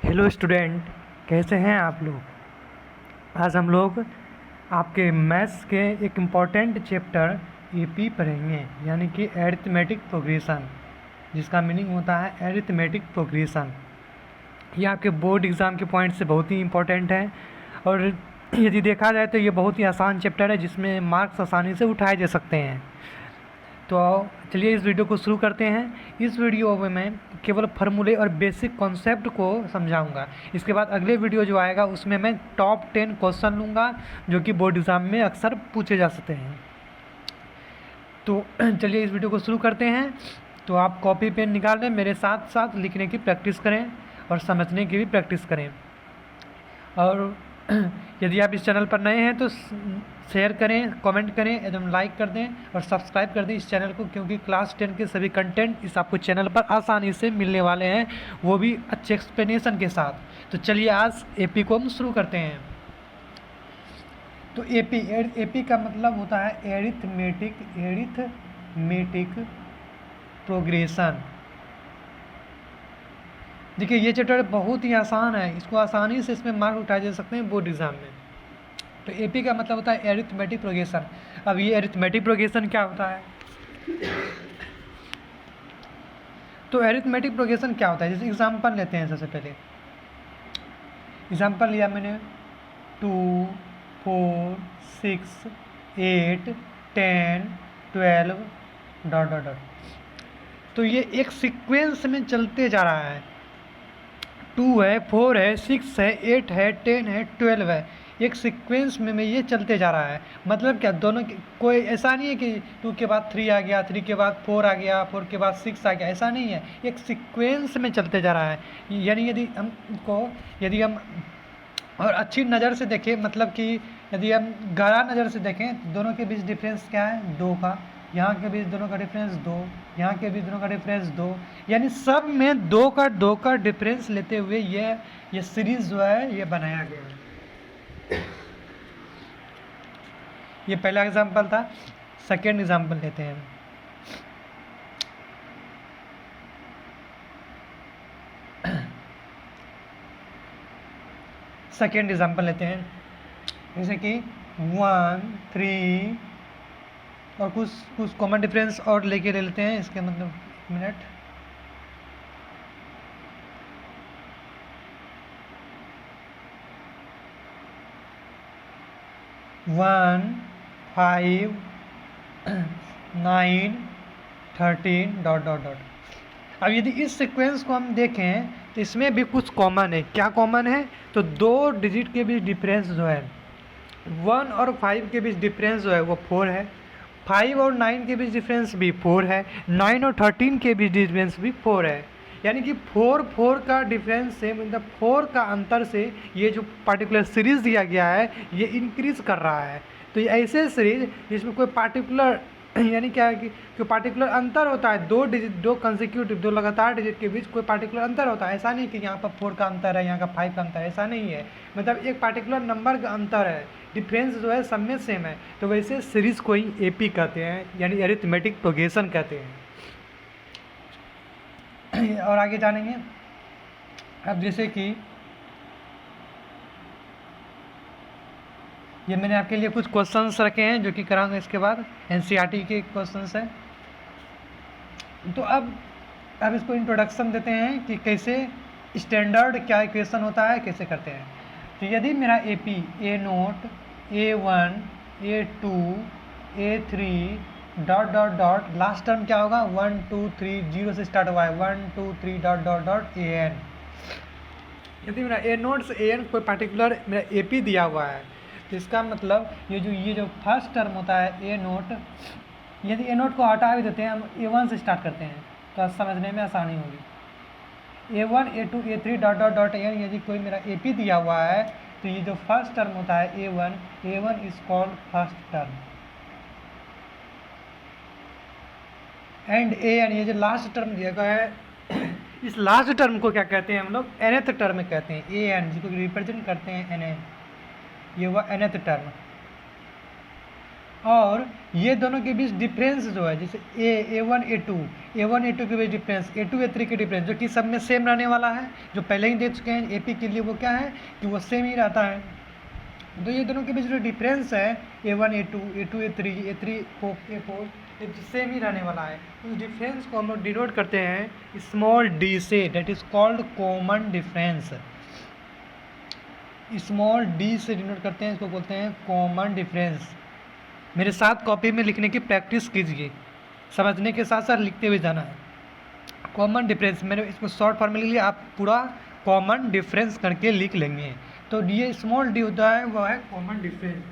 Hello student, कैसे हैं आप लोग। आज हम लोग आपके मैथ्स के एक इम्पॉर्टेंट चैप्टर एपी पढ़ेंगे, यानी कि एरिथमेटिक प्रोग्रेशन, जिसका मीनिंग होता है एरिथमेटिक प्रोग्रेशन। ये आपके बोर्ड एग्ज़ाम के पॉइंट से बहुत ही इम्पोर्टेंट है और यदि देखा जाए तो ये बहुत ही आसान चैप्टर है जिसमें मार्क्स आसानी से उठाए जा सकते हैं। तो चलिए इस वीडियो को शुरू करते हैं। इस वीडियो में मैं केवल फार्मूले और बेसिक कॉन्सेप्ट को समझाऊंगा। इसके बाद अगले वीडियो जो आएगा उसमें मैं टॉप 10 क्वेश्चन लूँगा जो कि बोर्ड एग्ज़ाम में अक्सर पूछे जा सकते हैं। तो चलिए इस वीडियो को शुरू करते हैं। तो आप कॉपी पेन निकाल लें, मेरे साथ साथ लिखने की प्रैक्टिस करें और समझने की भी प्रैक्टिस करें। और यदि आप इस चैनल पर नए हैं तो शेयर करें, कमेंट करें, एकदम लाइक कर दें और सब्सक्राइब कर दें इस चैनल को, क्योंकि क्लास 10 के सभी कंटेंट इस आपको चैनल पर आसानी से मिलने वाले हैं, वो भी अच्छे एक्सप्लेनेशन के साथ। तो चलिए आज एपी को हम शुरू करते हैं। तो एपी का मतलब होता है एरिथमेटिक प्रोग्रेशन। देखिए ये चैप्टर बहुत ही आसान है, इसको आसानी से इसमें मार्क उठाए जा सकते हैं बोर्ड एग्जाम में। तो एपी का मतलब होता है एरिथमेटिक प्रोग्रेशन। अब ये एरिथमेटिक प्रोग्रेशन क्या होता है? तो एरिथमेटिक प्रोग्रेशन क्या होता है, जैसे एग्जांपल लेते हैं। सबसे पहले एग्जांपल लिया मैंने 2, 4, 6, 8, 10, 12 ... तो ये एक सीक्वेंस में चलते जा रहा है। 2 है, 4 है, 6 है, 8 है, 10 है, 12 है, एक सीक्वेंस में ये चलते जा रहा है। मतलब क्या, दोनों कोई ऐसा नहीं है कि 2 के बाद 3 आ गया, 3 के बाद 4 आ गया, 4 के बाद 6 आ गया, ऐसा नहीं है। एक सीक्वेंस में चलते जा रहा है। यानी यदि हम और अच्छी नज़र से देखें, मतलब कि यदि हम गहरा नज़र से देखें तो दोनों के बीच डिफरेंस क्या है? 2 का। यहाँ के बीच दोनों का डिफरेंस 2, यहाँ के बीच दोनों का डिफरेंस 2, यानी सब में 2 का डिफरेंस लेते हुए ये सीरीज जो है ये बनाया गया है। ये पहला एग्जांपल था। सेकेंड एग्जांपल लेते हैं। सेकेंड एग्जांपल लेते हैं, जैसे कि 1, 3 और कुछ कॉमन डिफरेंस और लेके ले लेते हैं। इसके मतलब 1 मिनट। वन 5 9 13 ... अब यदि इस सीक्वेंस को हम देखें तो इसमें भी कुछ कॉमन है। क्या कॉमन है? तो 2 डिजिट के बीच डिफरेंस जो है 1 और 5 के बीच डिफरेंस जो है वो 4 है। 5 और 9 के बीच डिफरेंस भी 4 है। 9 और 13 के बीच डिफरेंस भी 4 है। यानी कि 4 का डिफरेंस से, मतलब 4 का अंतर से ये जो पार्टिकुलर सीरीज दिया गया है ये इंक्रीज कर रहा है। तो ये ऐसे सीरीज जिसमें कोई पार्टिकुलर यानी क्या है कि पार्टिकुलर अंतर होता है, 2 डिजिट, 2 कंसेक्यूटिव, 2 लगातार डिजिट के बीच कोई पार्टिकुलर अंतर होता है। ऐसा नहीं कि यहाँ पर 4 का अंतर है, यहाँ का 5 का अंतर है, ऐसा नहीं है। मतलब एक पार्टिकुलर नंबर का अंतर है, डिफरेंस जो है सब में सेम है। तो वैसे सीरीज को ही एपी कहते हैं, यानी एरिथमेटिक प्रोग्रेशन कहते हैं। और आगे जानेंगे। अब जैसे कि ये मैंने आपके लिए कुछ क्वेश्चंस रखे हैं जो कि कराऊंगा इसके बाद। एनसीईआरटी के क्वेश्चंस हैं। तो अब इसको इंट्रोडक्शन देते हैं कि कैसे स्टैंडर्ड क्या इक्वेशन होता है, कैसे करते हैं। तो यदि मेरा AP A0, A1, A2, A3 ... last term क्या होगा? 1 2 3 0 से स्टार्ट हुआ है, 1 2 3 ... AN। यदि मेरा A0 से AN कोई पार्टिकुलर मेरा एपी दिया हुआ है तो इसका मतलब ये जो फर्स्ट टर्म होता है A0, यदि A0 को हटा भी देते हैं, हम A1 से स्टार्ट करते हैं तो समझने में आसानी होगी। A1, A2, A3 ... AN यदि कोई मेरा एपी दिया हुआ है तो ये जो फर्स्ट टर्म होता है A1 is called first term. And AN ये जो लास्ट टर्म दिया गया है इस लास्ट टर्म को क्या कहते हैं? हम लोग nth टर्म कहते हैं। AN जिसको रिप्रेजेंट करते हैं NN, ये हुआ nth टर्म। और ये दोनों के बीच डिफरेंस जो है, जैसे A1 A2 के बीच डिफरेंस, A2 A3 के डिफरेंस, जो कि सब में सेम रहने वाला है, जो पहले ही देख चुके हैं AP के लिए, वो क्या है कि वो सेम ही रहता है। तो ये दोनों के बीच जो डिफरेंस है A1 A2 A2 A3 A3 A4 ये सेम ही रहने वाला है। उस डिफरेंस को हम लोग डिनोट करते हैं स्मॉल d से, that is called common difference. Small d से डिनोट करते हैं, इसको बोलते हैं कॉमन डिफरेंस। मेरे साथ कॉपी में लिखने की प्रैक्टिस कीजिए, समझने के साथ साथ लिखते हुए जाना है। कॉमन डिफरेंस, मैंने इसको शॉर्ट फॉर्म में लिख लिया, आप पूरा कॉमन डिफरेंस करके लिख लेंगे। तो ये स्मॉल d होता है, वो है कॉमन डिफरेंस।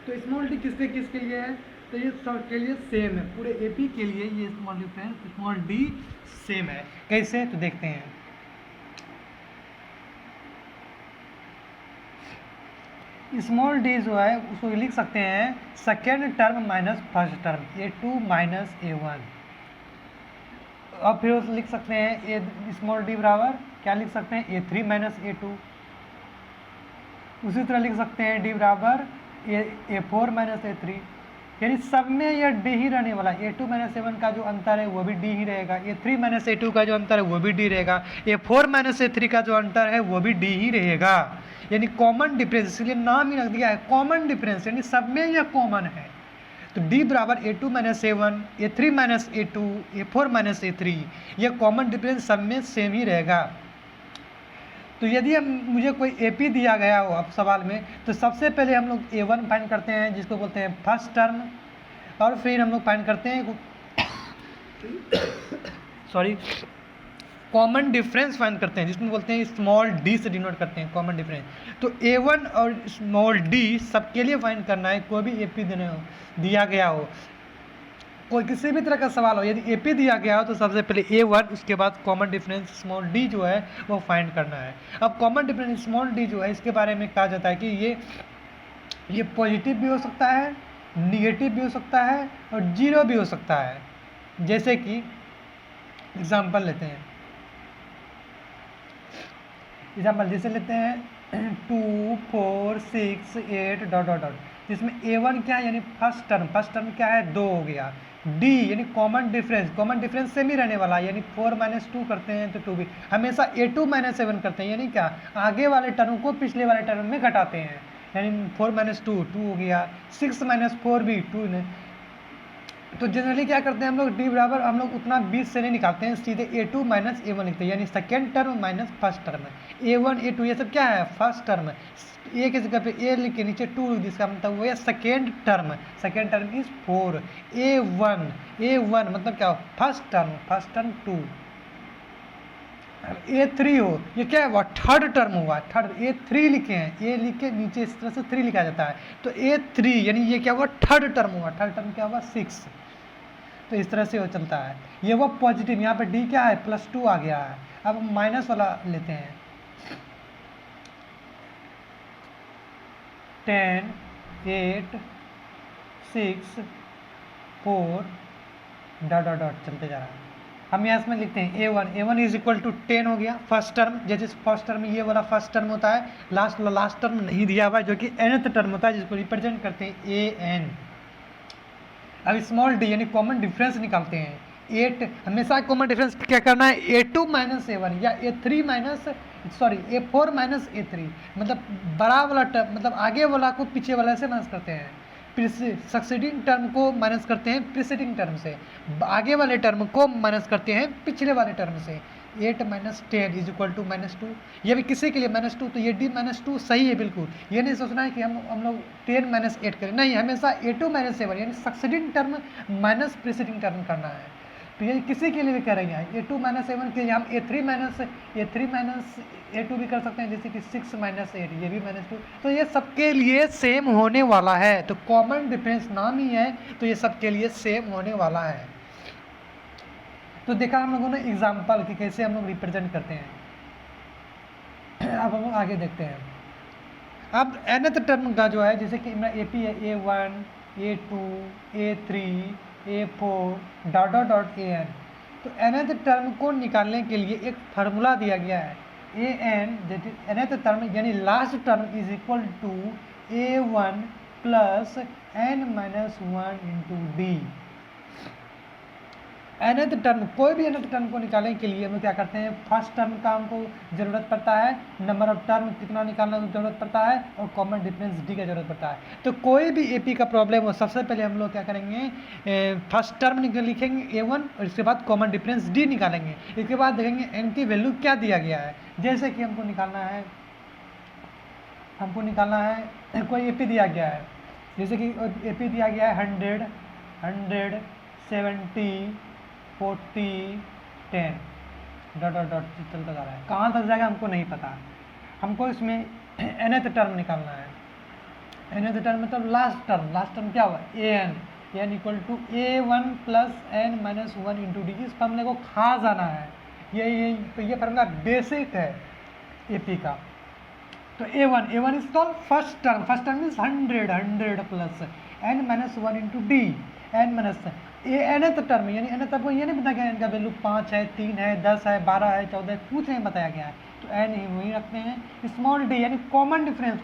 तो स्मॉल d किसके लिए है, तो ये सब के लिए सेम है, पूरे AP के लिए ये small difference small d same है। कैसे, तो देखते हैं। स्मॉल d जो है उसको लिख सकते हैं second term minus first term, A2 minus A1। अब फिर उसे लिख सकते हैं स्मॉल d बराबर क्या लिख सकते हैं, A3 माइनस A2। उसी तरह लिख सकते हैं d बराबर A4 माइनस A3। यानी सब में यह d ही रहने वाला है। A2 माइनस A1 का जो अंतर है वो भी d ही रहेगा, A3 माइनस A2 का जो अंतर है वो भी d रहेगा, A4 माइनस A3 का जो अंतर है वो भी d ही रहेगा। यानी कॉमन डिफरेंस, इसलिए नाम ही रख दिया है कॉमन डिफरेंस, यानी सब में यह कॉमन है। तो d बराबर A2 minus A1 A3 minus A2 A4 minus A3, यह कॉमन डिफरेंस सब में सेम ही रहेगा। तो यदि मुझे कोई AP दिया गया हो अब सवाल में, तो सबसे पहले हम लोग A1 फाइंड करते हैं, जिसको बोलते हैं फर्स्ट टर्म, और फिर हम लोग फाइंड करते हैं कॉमन डिफरेंस फाइंड करते हैं, जिसमें बोलते हैं स्मॉल d से डिनोट करते हैं कॉमन डिफरेंस। तो A1 और स्मॉल d सबके लिए फाइंड करना है, कोई भी AP दिया गया हो, कोई किसी भी तरह का सवाल हो, यदि AP दिया गया हो तो सबसे पहले A1, उसके बाद कॉमन डिफरेंस स्मॉल d जो है वो फाइंड करना है। अब कॉमन डिफरेंस स्मॉल d जो है, इसके बारे में कहा जाता है कि ये पॉजिटिव भी हो सकता है, निगेटिव भी हो सकता है, और जीरो भी हो सकता है। जैसे कि एग्जाम्पल लेते हैं, जैसे लेते हैं 2 4 6 8 डॉट डॉट डॉट, जिसमें A1 क्या है, यानी फर्स्ट टर्म क्या है, 2 हो गया। D यानी कॉमन डिफरेंस सेम ही रहने वाला है, यानी 4 माइनस 2 करते हैं तो 2 भी, हमेशा A2 माइनस 7 करते हैं, यानी क्या, आगे वाले टर्म को पिछले वाले टर्म में घटाते हैं, यानी 4 माइनस 2 2 हो गया, 6 माइनस 4 भी 2 ने। तो जनरली क्या करते हैं हम लोग, d बराबर हम लोग उतना 20 से नहीं निकालते हैं, सीधे A2 माइनस A1 लिखते हैं, यानी second term minus first term. A1 A2 ये सब क्या है, फर्स्ट टर्म। A की जगह पे A लिख के नीचे 2 लिख, जिसका मतलब वो है सेकेंड टर्म इज 4। A1 मतलब क्या, फर्स्ट टर्म 2। A3 हो, ये क्या है, थर्ड टर्म हुआ, थर्ड A3 लिखे हैं, A लिख के नीचे इस तरह से 3 लिखा जाता है, तो A3 यानी ये क्या हुआ, थर्ड टर्म हुआ, थर्ड टर्म क्या हुआ, 6। तो इस तरह से वो चलता है। ये वो पॉजिटिव, यहाँ पे d क्या है, +2 आ गया है। अब माइनस वाला लेते हैं, 10 8 6 4 डॉट डॉट डॉट चलते जा रहा है। हम यहाँ इसमें लिखते हैं A1 इज इक्वल टू 10 हो गया, फर्स्ट टर्म, जैसे फर्स्ट टर्म ये वाला फर्स्ट टर्म होता है, लास्ट टर्म नहीं दिया हुआ है, जो कि nth टर्म होता है, जिसको रिप्रेजेंट करते हैं AN। अब स्मॉल d यानी कॉमन डिफरेंस निकालते हैं, 8, हमेशा कॉमन डिफरेंस क्या करना है, A2 माइनस A1 या A4 माइनस A3, मतलब बड़ा वाला टर्म, मतलब आगे वाला को पीछे वाला से माइनस करते हैं, सक्सीडिंग टर्म को माइनस करते हैं प्रीसीडिंग टर्म से, आगे वाले टर्म को माइनस करते हैं पिछले वाले टर्म से। 8 माइनस 10 इज इक्वल टू -2, ये भी किसी के लिए -2, तो ये d -2 सही है बिल्कुल। ये नहीं सोचना है कि हम लोग 10 माइनस 8 करें, नहीं, हमेशा A2 माइनस A1 यानी succeeding term minus preceding term करना है। तो ये किसी के लिए भी करेंगे, A2 माइनस A1 के लिए हम A3 माइनस A2 भी कर सकते हैं, जैसे कि 6 माइनस 8 ये भी -2। तो ये सबके लिए सेम होने वाला है, तो कॉमन डिफरेंस नाम ही है, तो ये सबके लिए सेम होने वाला है। तो देखा हम लोगों ने एग्जाम्पल कि कैसे हम लोग रिप्रेजेंट करते हैं। अब हम लोग आगे देखते हैं। अब nth टर्म का जो है, जैसे कि AP है A1 A2 A3 A4 dot dot dot AN, तो nth टर्म को निकालने के लिए एक फार्मूला दिया गया है, AN nth टर्म यानी last term is equal to A1 plus n-1 into D. nth term, कोई भी nth टर्म को निकालने के लिए हम लोग क्या करते हैं, फर्स्ट टर्म का हमको ज़रूरत पड़ता है, नंबर ऑफ टर्म कितना निकालना ज़रूरत पड़ता है, और कॉमन डिफरेंस डी का ज़रूरत पड़ता है। तो कोई भी एपी का प्रॉब्लम हो, सबसे पहले हम लोग क्या करेंगे, फर्स्ट टर्म लिखेंगे A1 और इसके बाद कॉमन डिफरेंस डी निकालेंगे। इसके बाद देखेंगे n की वैल्यू क्या दिया गया है। जैसे कि हमको निकालना है कोई एपी दिया गया है, जैसे कि एपी दिया गया है 100, 100, 70, 40, 10 डॉट डॉट डॉट चलता जा रहा है। कहाँ तक जाएगा हमको नहीं पता। हमको इसमें nth टर्म निकालना है। nth टर्म मतलब लास्ट टर्म क्या हुआ, an equal to A1 plus n-1 into D. इस फॉर्मूले को खा जाना है। ये फॉर्मूला बेसिक है एपी का। तो A1 is called first term is 100 plus n-1 into D. nth term यानी nth आपको ये नहीं बताया गया इनका वैल्यू 5 है, 3 है, 10 है, 12 है, 14 है, कुछ नहीं बताया गया है। तो n ही वही रखते हैं। स्मॉल डी यानी कॉमन डिफरेंस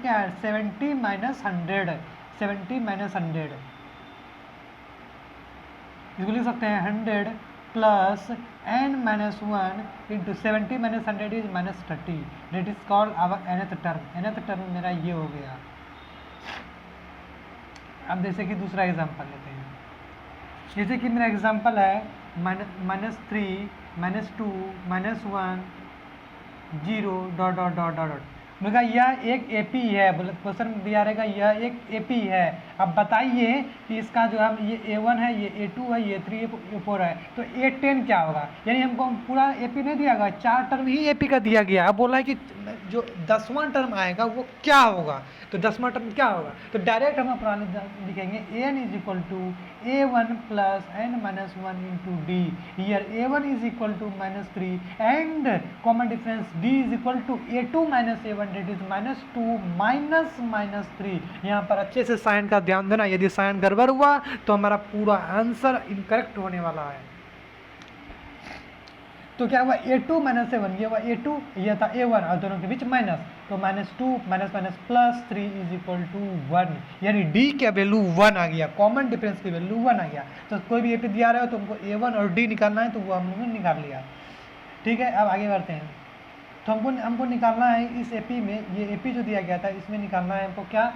क्या है, 70 माइनस 100, 70 माइनस 100। इसको लिख सकते हैं 100 plus n-1 into 70 minus 100 is minus 30। That is called our nth term मेरा ये हो गया। अब जैसे कि दूसरा एग्जांपल लेते हैं। जैसे कि मेरा एग्जांपल है -3, -2, -1, 0 dot dot dot dot dot. मैंने कहा यह एक एपी है, बोले क्वेश्चन में दिया रहेगा यह एक एपी है। अब बताइए कि इसका जो है ये A1 है, ये A2 है, ये 3, A4 है, तो A10 क्या होगा। यानी हमको पूरा एपी नहीं दिया गया, 4 टर्म ही एपी का दिया गया। अब बोला है कि जो 10वां टर्म आएगा वो क्या होगा। तो 10वां टर्म क्या होगा, तो डायरेक्ट हम अपना लिखेंगे an is equal to A1 plus n-1 into D. Here A1 is equal to -3 and common difference D is equal to A2 minus A1 that is -2 minus -3। यहाँ पर अच्छे से साइन का ध्यान देना, यदि साइन गड़बड़ हुआ तो हमारा पूरा आंसर इनकरेक्ट होने वाला है। तो क्या हुआ, A2 माइनस A1, ये हुआ A2, ये था A1 और दोनों के बीच माइनस, तो -2 minus plus 3 is equal to 1। यानी D का वैल्यू 1 आ गया, कॉमन डिफरेंस की वैल्यू 1 आ गया। तो कोई भी एपी दिया रहा हो तो हमको A1 और D निकालना है, तो वो हम लोगों ने निकाल लिया। ठीक है, अब आगे बढ़ते हैं। तो हमको निकालना है इस एपी में, ये एपी जो दिया गया था इसमें निकालना है हमको क्या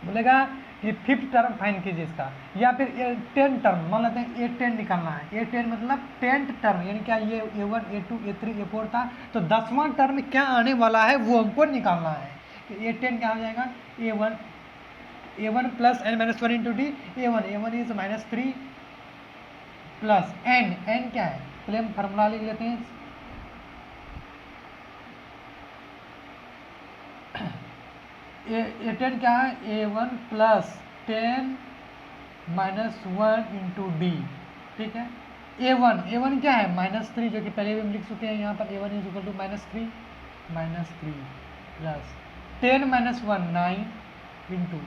बोलेगा, ये 5th टर्म फाइंड कीजिए इसका, या फिर 10 टर्म मान लेते हैं A10 निकालना है। A10 मतलब 10th टर्म, यानी क्या ये A1, A2, A3, A4 था, तो 10वां टर्म क्या आने वाला है वो हमको निकालना है। तो A10 क्या हो जाएगा, A1 plus n-1 into D. A1 is -3 plus n क्या है, पहले हम फार्मूला लिख लेते हैं। A10 क्या है, A1 plus 10 minus 1 into D. ठीक है, A1 क्या है, -3, जो कि पहले भी हम लिख चुके हैं। यहाँ पर A1 is equal to -3 plus 10 minus 1 9 into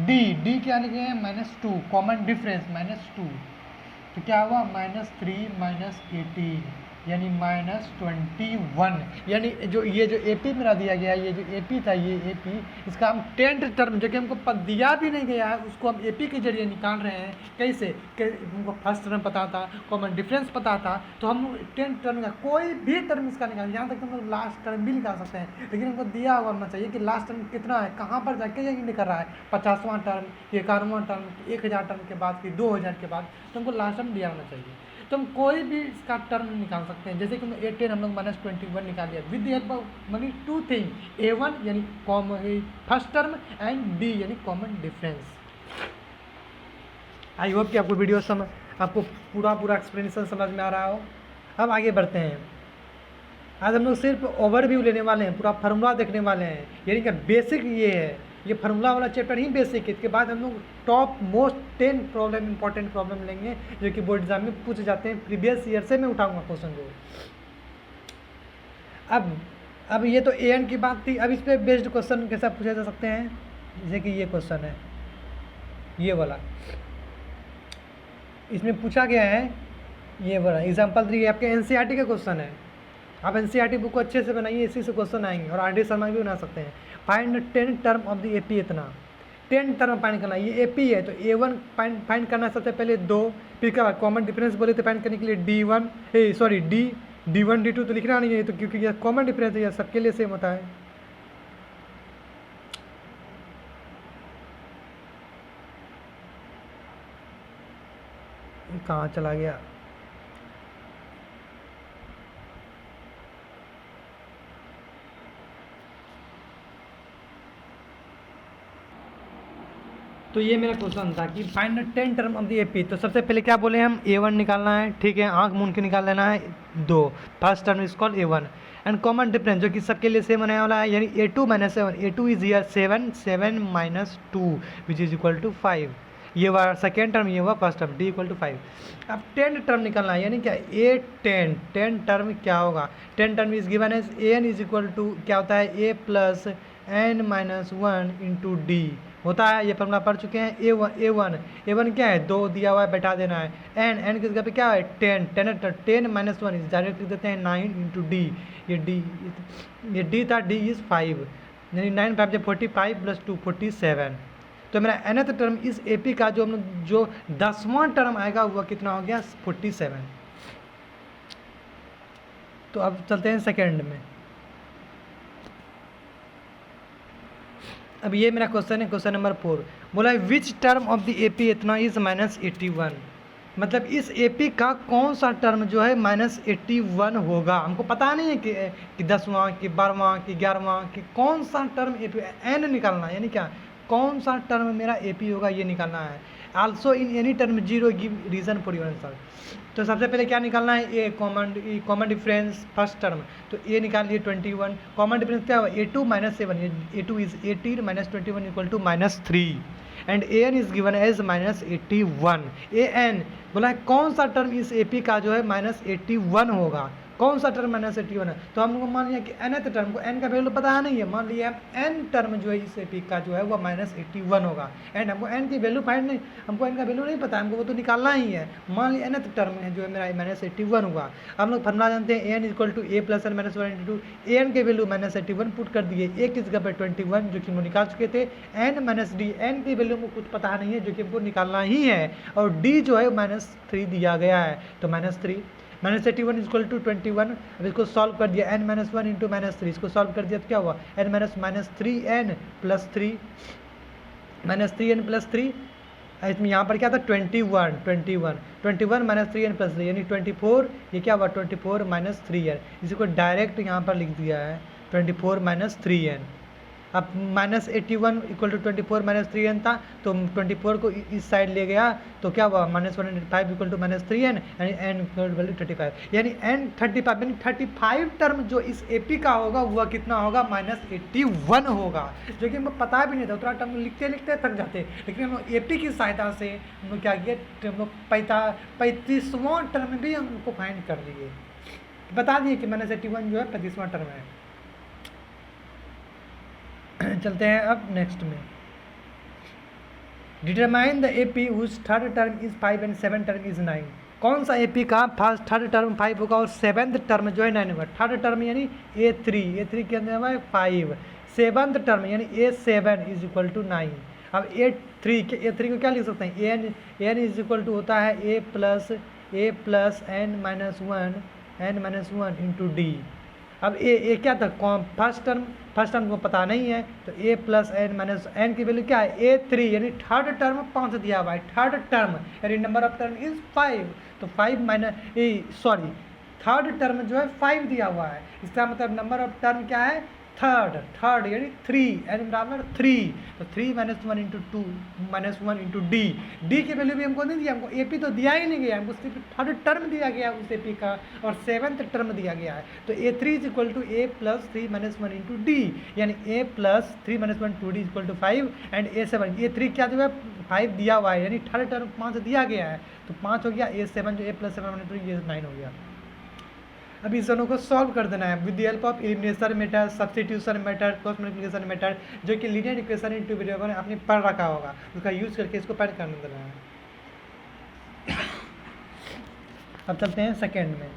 D क्या लिखे हैं, -2, कॉमन डिफरेंस -2, तो क्या हुआ -3 माइनस 18 यानी -21। यानी जो एपी मेरा दिया गया है, ये जो एपी था, ये एपी इसका हम 10th टर्म जो कि हमको दिया भी नहीं गया है उसको हम एपी के जरिए निकाल रहे हैं। कैसे, हमको फर्स्ट टर्म पता था, कॉमन डिफरेंस पता था, तो हम 10th टर्म का कोई भी टर्म इसका निकाल, यहाँ तक तो हम लोग लास्ट टर्म भी निकाल सकते हैं। लेकिन हमको दिया हुआ होना चाहिए कि लास्ट टर्म कितना है, कहाँ पर जाके ये निकल रहा है, 50वां टर्म, 51वां टर्म, 1000 टर्म के बाद, फिर 2000 के बाद, तो हमको लास्ट टर्म दिया होना चाहिए। तो हम कोई भी इसका टर्म निकाल सकते हैं। जैसे कि A10 हम लोग -21 निकाल लिया with the help of money 2 thing, A1 यानी फर्स्ट टर्म एंड D यानी कॉमन डिफरेंस। आई होप कि आपको वीडियो आपको पूरा एक्सप्लेनेशन समझ में आ रहा हो। अब आगे बढ़ते हैं। आज हम लोग सिर्फ ओवरव्यू लेने वाले हैं, पूरा फार्मूला देखने वाले हैं, यानी कि बेसिक ये है, ये फार्मूला वाला चैप्टर ही बेसिक है। इसके बाद हम लोग top most 10 problem, important problem लेंगे जो कि बोर्ड एग्जाम में पूछे जाते हैं, प्रीवियस ईयर से मैं उठाऊंगा क्वेश्चन को। अब ये तो AN की बात थी। अब इस पर बेस्ड क्वेश्चन कैसा पूछे जा सकते हैं, जैसे कि ये क्वेश्चन है, ये वाला इसमें पूछा गया है, ये वाला एग्जाम्पल 3 आपके NCERT का क्वेश्चन है। आप NCERT बुक को अच्छे से बनाइए, इसी से क्वेश्चन आएंगे, और RD शर्मा भी बना सकते हैं। Find 10 term of the A P, इतना 10 टर्म फाइंड करना, ये ए पी है तो A1 फाइंड करना सबसे पहले 2, फिर क्या कॉमन डिफरेंस बोले तो फाइंड करने के लिए D1 सॉरी D1 D2 तो लिखना नहीं है, तो क्योंकि यह कॉमन डिफरेंस है, यह सबके लिए सेम होता है। कहाँ चला गया? तो ये मेरा क्वेश्चन था कि find 10 term of the AP. तो सबसे पहले क्या बोले हम, A1 निकालना है, ठीक है, आंख मूंद के निकाल लेना है 2, first term is called A1 and common difference जो कि सबके लिए सेम होने वाला है, यानी A2 minus 7, A2 is here 7, 7 minus 2 which is equal to 5, ये हुआ सेकेंड टर्म, ये हुआ first term, D equal to 5। अब 10 टर्म निकालना है, यानी क्या A10 टर्म क्या होगा, 10 term is given as An is equal to क्या होता है A plus n minus 1 into D होता है, ये फॉर्मूला पढ़ चुके हैं। A1 क्या है 2 दिया हुआ है, बैठा देना है, n की जगह पे क्या है 10 माइनस 1 इस डायरेक्ट लिख देते हैं 9 इंटू डी, ये d था, d इज 5, यानी 9 5 जब 45 प्लस 2 47। तो मेरा nth टर्म इस AP का जो 10वां टर्म आएगा वह कितना हो गया 47। तो अब चलते हैं सेकेंड में। अब ये मेरा क्वेश्चन है, क्वेश्चन नंबर 4 बोला है which term of the AP इतना इज -81, मतलब इस AP का कौन सा टर्म जो है -81 होगा। हमको पता नहीं है कि 10वां कि 12वां कि 11वां कि कौन सा टर्म AP n निकालना है, यानी क्या कौन सा टर्म मेरा AP होगा ये निकालना है। Also in any term 0 give reason for your answer. तो सबसे पहले क्या निकालना है, a common difference first term, तो ए निकाल लिए 21, कॉमन डिफरेंस क्या हुआ A2 minus 7, A2 is 18 minus 21 equal to -3 and An is given as -81। An बोला है कौन सा टर्म इस AP का जो है -81 होगा, कौन सा टर्म -81 है। तो हम लोग मान लिया कि nth टर्म को n का वैल्यू पता नहीं है, मान लिया n टर्म जो है इस AP का जो है वो -81 होगा, एंड हमको n की वैल्यू फाइंड नहीं, हमको n का वैल्यू नहीं पता, हमको वो तो निकालना ही है। मान लिया nth टर्म है जो है मेरा -81 हुआ। हम लोग फॉर्मूला जानते हैं an equal to A plus n minus 1 into an के वैल्यू -81 पुट कर दिए, a की जगह पर 21 जो कि हम निकाल चुके थे, n माइनस डी, n की वैल्यू को कुछ पता नहीं है जो कि हमको निकालना ही है, और d जो है -3 दिया गया है, तो -3 -81 इज इक्वल टू 21। अब इसको सॉल्व कर दिया, n माइनस 1 इंटू -3, इसको सॉल्व कर दिया तो क्या हुआ n minus 3n plus 3 -3n plus 3, इसमें यहाँ पर क्या था 21 माइनस 3n प्लस 3 यानी 24, ये क्या हुआ 24 माइनस 3n, इसी को डायरेक्ट यहाँ पर लिख दिया है 24 माइनस 3n। अब -81 इक्वल टू 24 माइनस 3n था, तो 24 को इस साइड ले गया तो क्या हुआ -105 इक्वल टू -3n यानी n वैल्यू 35, यानी n 35 यानी 35 टर्म जो इस AP का होगा वह कितना होगा -81 होगा, जो कि हमको पता भी नहीं था, उतना टर्म लिखते लिखते थक जाते, लेकिन हम AP की सहायता से हम लोग क्या किए, हम लोग 35वां टर्म भी हमको फाइंड कर लिए, बता दिए कि -81 जो है 35वां टर्म है। चलते हैं अब नेक्स्ट में, determine the AP whose third term is 5 and 7th term is 9। कौन सा AP का फर्स्ट थर्ड टर्म 5 होगा और 7th टर्म जो है 9 होगा। थर्ड टर्म यानी A3 के अंदर है 5, 7th टर्म यानी A7 इज इक्वल टू 9। अब A3 को क्या लिख सकते हैं, an इज इक्वल टू होता है A plus n minus 1 into D. अब ए क्या था फर्स्ट टर्म को पता नहीं है, तो A plus n minus n की वैल्यू क्या है A3 यानी थर्ड टर्म 5 दिया हुआ है, थर्ड टर्म यानी नंबर ऑफ टर्म इज 5, तो 5 माइनस थर्ड टर्म जो है 5 दिया हुआ है, इसका मतलब नंबर ऑफ टर्म क्या है थर्ड यानी 3 n बराबर 3, तो 3 minus 1 into 2 minus 1 into D की वैल्यू भी हमको नहीं दिया, हमको AP तो दिया ही नहीं गया, हमको सिर्फ थर्ड टर्म दिया गया उस AP का और 7th टर्म दिया गया है, तो A3 is equal to A plus 3 minus 1 into D, यानी A plus 3 minus 1 2D equal to 5 and A7 A3 क्या जो है 5 दिया हुआ है, यानी थर्ड टर्म 5 दिया गया है, तो 5 हो गया, A7 जो A प्लस 7 माइनस 2 ये 9 हो गया। अब इस दोनों को सॉल्व कर देना है with the help of elimination method, substitution method, cross multiplication method, जो कि linear equation in two variable आपने पढ़ रखा होगा, उसका यूज करके इसको फाइंड करने देना है। अब चलते हैं सेकेंड में,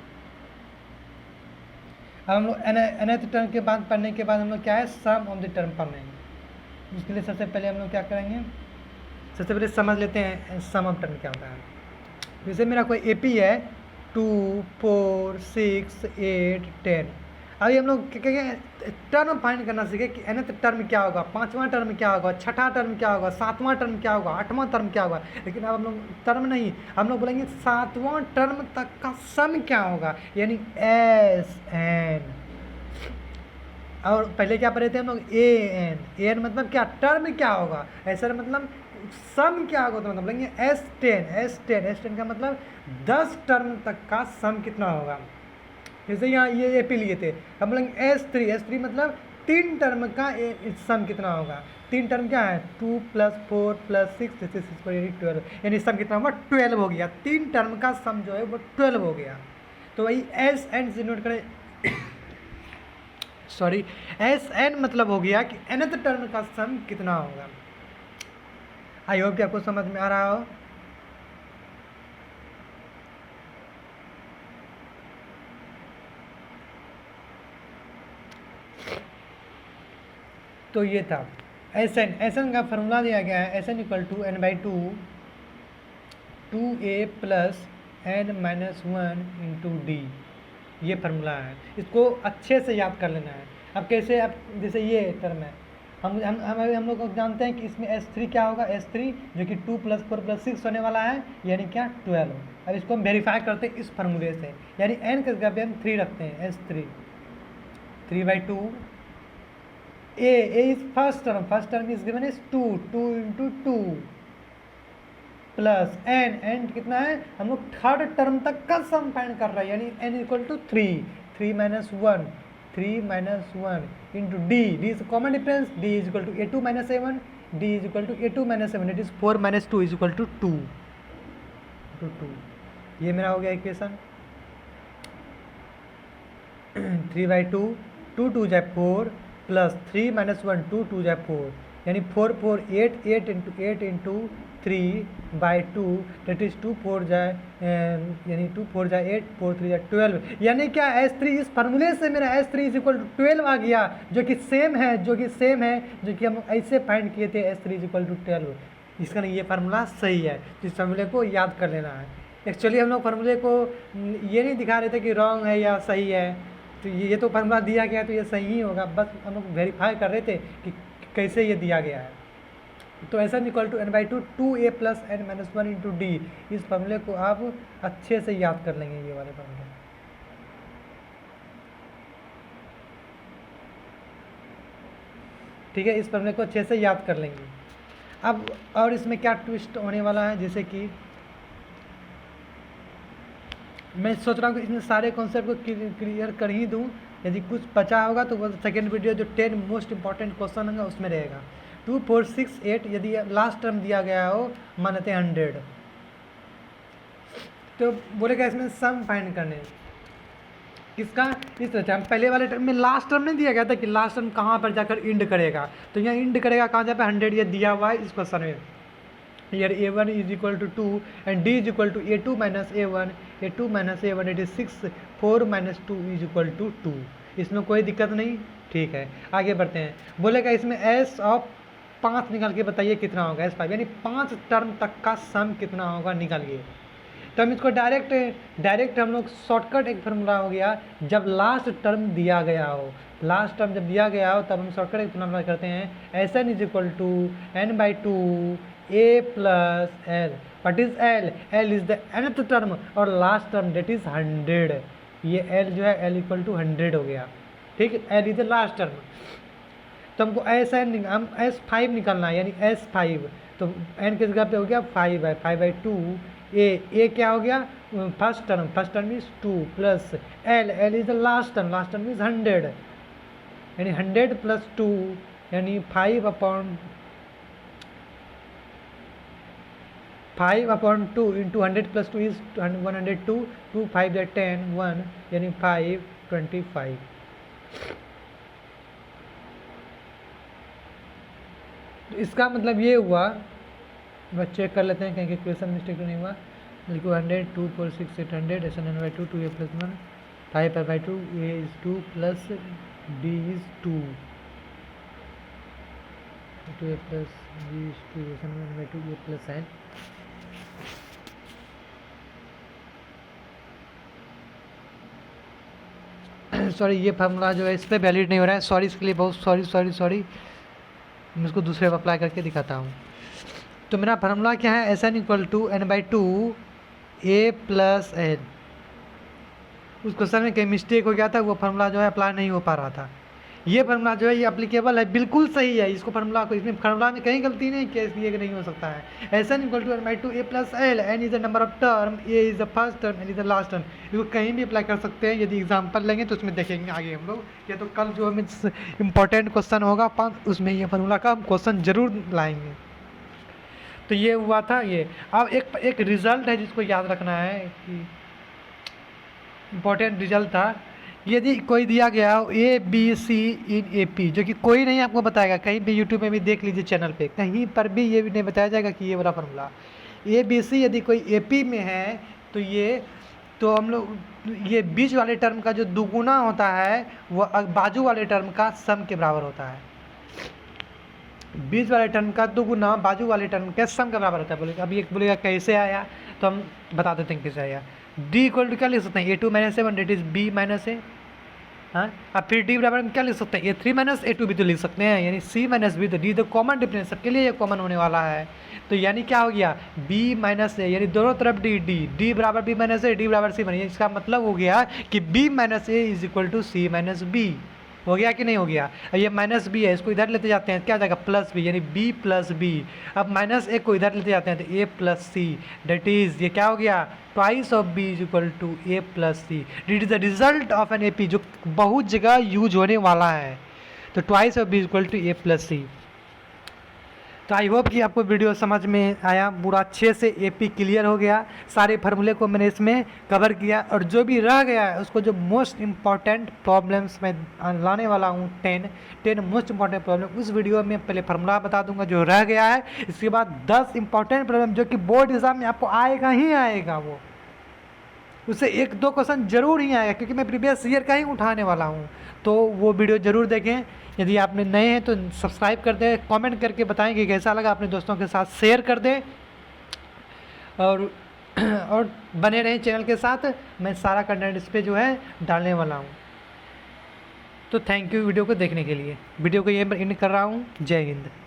अब हम लोग nth टर्म के बाद पढ़ने के बाद हम लोग क्या है, सम ऑफ द टर्म पढ़ेंगे। उसके लिए सबसे पहले हम लोग क्या करेंगे, सबसे पहले समझ लेते हैं सम ऑफ टर्म क्या होता है। जैसे मेरा कोई एपी है 2, 4, 6, 8, 10। अभी हम लोग क्या टर्म फाइंड करना सीखे कि nth टर्म क्या होगा, 5वां टर्म क्या होगा, 6ठा टर्म क्या होगा, 7वां टर्म क्या होगा, 8वां टर्म क्या होगा। लेकिन अब हम लोग टर्म नहीं, हम लोग बोलेंगे 7वां टर्म तक का सम क्या होगा, यानी एस एन। और पहले क्या पढ़े थे हम लोग, ए एन मतलब क्या, टर्म क्या होगा, ऐसा मतलब सम क्या होगा, तो मतलब बोलेंगे S10 का मतलब 10 टर्म तक का सम कितना होगा। जैसे यहाँ ये पी लिए थे, हम बोलेंगे S3 मतलब 3 टर्म का सम कितना होगा। 3 टर्म क्या है, 2 + 4 + 6 12, यानी सम कितना होगा, 12 हो गया। 3 टर्म का सम जो है वो 12 हो गया। तो वही एस एन से नोट करें सॉरी, एस एन मतलब हो गया कि nth टर्म का सम कितना होगा। आई होप कि आपको समझ में आ रहा हो। तो ये था एस एन का फॉर्मूला दिया गया है, S N equal to n/2 2a + n-1 × d। ये फार्मूला है, इसको अच्छे से याद कर लेना है। अब कैसे, अब जैसे ये टर्म है, हम लोग जानते हैं कि इसमें S3 क्या होगा, S3 जो कि 2 + 4 + 6 होने वाला है, यानी क्या 12। अब इसको हम वेरीफाई करते हैं इस फार्मूले से, यानी n के जगह पे हम 3 रखते हैं, S3 3/2 a is first term is given is 2 × 2 plus n कितना है, हम लोग थर्ड टर्म तक का सम फाइंड कर रहे हैं, यानी n = 3 3 - 1 into d is common difference, d is equal to a2 - a1, d is equal to a2 - a7, it is 4 - 2 is equal to 2 to 2। ये मेरा हो गया इक्वेशन 3/2 2 2 = 4 प्लस 3 - 1 2 2 = 4, यानी 4 4 8 8 × 3/2, that is 2 4 यानी 2 4 = 8 4 3 = 12। यानी क्या S3 इस फार्मूले से मेरा S3 = 12 आ गया, जो कि सेम है जो कि हम ऐसे फाइंड किए थे, S3 = 12। इसका नहीं, ये फार्मूला सही है, इस फार्मूले को याद कर लेना है। एक्चुअली हम लोग फार्मूले को ये नहीं दिखा रहे थे कि रॉन्ग है या सही है, तो ये तो फार्मूला दिया गया तो ये सही ही होगा, बस हम लोग वेरीफाई कर रहे थे कि कैसे ये दिया गया है। तो S N equal to n/2 2a + n-1 × d। इस फार्मूले को आप अच्छे से याद कर लेंगे, ये वाले फार्मूले। ठीक है, इस फार्मूले को अच्छे से याद कर लेंगे। अब और इसमें क्या ट्विस्ट होने वाला है, जैसे कि मैं सोच रहा हूँ कि इसमें सारे कॉन्सेप्ट को क्लियर कर ही दूँ। यदि कुछ बचा होगा तो वो सेकेंड वीडियो जो 10 मोस्ट इंपॉर्टेंट क्वेश्चन होंगे उसमें रहेगा। 2 4 6 8 यदि लास्ट टर्म दिया गया हो, मानते हैं 100, तो बोलेगा इसमें सम फाइंड करने। इसका इस तरह से, हम पहले वाले टर्म में लास्ट टर्म नहीं दिया गया था कि लास्ट टर्म कहाँ पर जाकर इंड करेगा, तो यहाँ इंड करेगा कहाँ, जहाँ पे 100 ये दिया हुआ है इस क्वेश्चन में। Here a1 = 2 and d = a2 - a1, a2 - a1, it is 6 4 - 2 = 2। इसमें कोई दिक्कत नहीं, ठीक है। आगे बढ़ते हैं, बोलेगा इसमें s ऑफ 5 निकाल के बताइए कितना होगा, S5 यानी 5 टर्म तक का सम कितना होगा, निकालिए। तो हम इसको डायरेक्ट हम लोग शॉर्टकट एक फार्मूला हो गया, जब लास्ट टर्म दिया गया हो, लास्ट टर्म जब दिया गया हो तब हम शॉर्टकट एक फार्मूला करते हैं, SN = n/2 a + l। What is L? L is the nth term और लास्ट टर्म डेट इज 100। ये L जो है L = 100 हो गया, ठीक है। L is the last term, तो हमको हम S5 निकालना है, यानी S5। तो n के जगह पे हो गया 5 है, 5/2 a क्या हो गया, first term is 2 plus L is the last term is 100, यानी 100 + 2 यानी 5/2 into 100 + 2 is 102, 2 5 = 10 1 यानी 525। तो इसका मतलब ये हुआ, बस चेक कर लेते हैं कहीं क्वेश्चन मिस्टेक तो नहीं हुआ। लिखो 100 2 4 6 800 SN n/2 2a + 1 5/2 a is 2 plus b is 2 2a plus b is 2 1/2 a plus n। Sorry ये फार्मूला जो है इस पर वैलिड नहीं हो रहा है, सॉरी इसके लिए बहुत सॉरी। मैं इसको दूसरे पर अप्लाई करके दिखाता हूँ। तो मेरा फार्मूला क्या है, S N equal to n/2 a plus n। उस क्वेश्चन में कहीं मिस्टेक हो गया था, वो फार्मूला जो है अप्लाई नहीं हो पा रहा था। ये फार्मूला जो है ये एप्लीकेबल है, बिल्कुल सही है। इसको फार्मूला को, इसमें फार्मूला में कहीं गलती नहीं कि इसलिए नहीं हो सकता है। S N equal to n/2 a plus l, n is the number of term, a is the first term, n is the last term. इसको कहीं भी अप्लाई कर सकते हैं। यदि एग्जाम्पल लेंगे तो उसमें देखेंगे आगे हम लोग, या तो कल जो हमें इंपॉर्टेंट क्वेश्चन होगा उसमें ये फार्मूला का हम क्वेश्चन जरूर लाएंगे। तो ये हुआ था ये। अब एक रिजल्ट है जिसको याद रखना है कि इम्पोर्टेंट रिजल्ट था। यदि कोई दिया गया हो A B C in A P, जो कि कोई नहीं आपको बताएगा, कहीं भी यूट्यूब में भी देख लीजिए चैनल पे, कहीं पर भी ये भी नहीं बताया जाएगा कि ये वाला फार्मूला ए बी सी यदि कोई ए पी में है तो हम लोग ये बीच वाले टर्म का जो दुगुना होता है वो बाजू वाले टर्म का सम के बराबर होता है। बीच वाले टर्म का दुगुना बाजू वाले टर्म के सम के बराबर होता है। बोलेगा अभी एक बोलेगा कैसे आया, तो हम बता देते हैं कैसे आया। डी इक्वल टू क्या लिख सकते हैं, a2 - a1 that is b - a। हाँ, अब फिर डी बराबर क्या लिख सकते हैं, a3 - a2 भी तो लिख सकते हैं, यानी c - b। तो डी तो कॉमन डिफरेंस, सबके लिए ये कॉमन होने वाला है। तो यानी क्या हो गया, b - a, यानी दोनों तरफ d बराबर b - a, d बराबर c। इसका मतलब हो गया कि b - a is equal to c - b। हो गया कि नहीं हो गया। ये माइनस बी है, इसको इधर लेते जाते हैं, क्या जाएगा प्लस बी, यानी बी प्लस बी। अब माइनस ए को इधर लेते जाते हैं तो A plus C, that is ये क्या हो गया, twice of B is equal to A plus C. It is the result of an A P, जो बहुत जगह यूज होने वाला है। तो twice of B is equal to A plus C. तो आई होप कि आपको वीडियो समझ में आया, पूरा अच्छे से एपी क्लियर हो गया। सारे फार्मूले को मैंने इसमें कवर किया, और जो भी रह गया है उसको, जो मोस्ट इम्पॉर्टेंट प्रॉब्लम्स मैं लाने वाला हूँ 10 मोस्ट इम्पॉर्टेंट प्रॉब्लम, उस वीडियो में पहले फार्मूला बता दूंगा जो रह गया है। इसके बाद 10 इम्पॉर्टेंट प्रॉब्लम जो कि बोर्ड एग्जाम में आपको आएगा ही आएगा, वो उससे 1-2 क्वेश्चन जरूर ही आएगा, क्योंकि मैं प्रीवियस ईयर का ही उठाने वाला हूँ। तो वो वीडियो ज़रूर देखें। यदि आपने नए हैं तो सब्सक्राइब कर दें, कमेंट करके बताएं कि कैसा लगा, अपने दोस्तों के साथ शेयर कर दें, और बने रहें चैनल के साथ। मैं सारा कंटेंट इस पर जो है डालने वाला हूँ। तो थैंक यू वीडियो को देखने के लिए। वीडियो को ये एंड कर रहा हूँ। जय हिंद।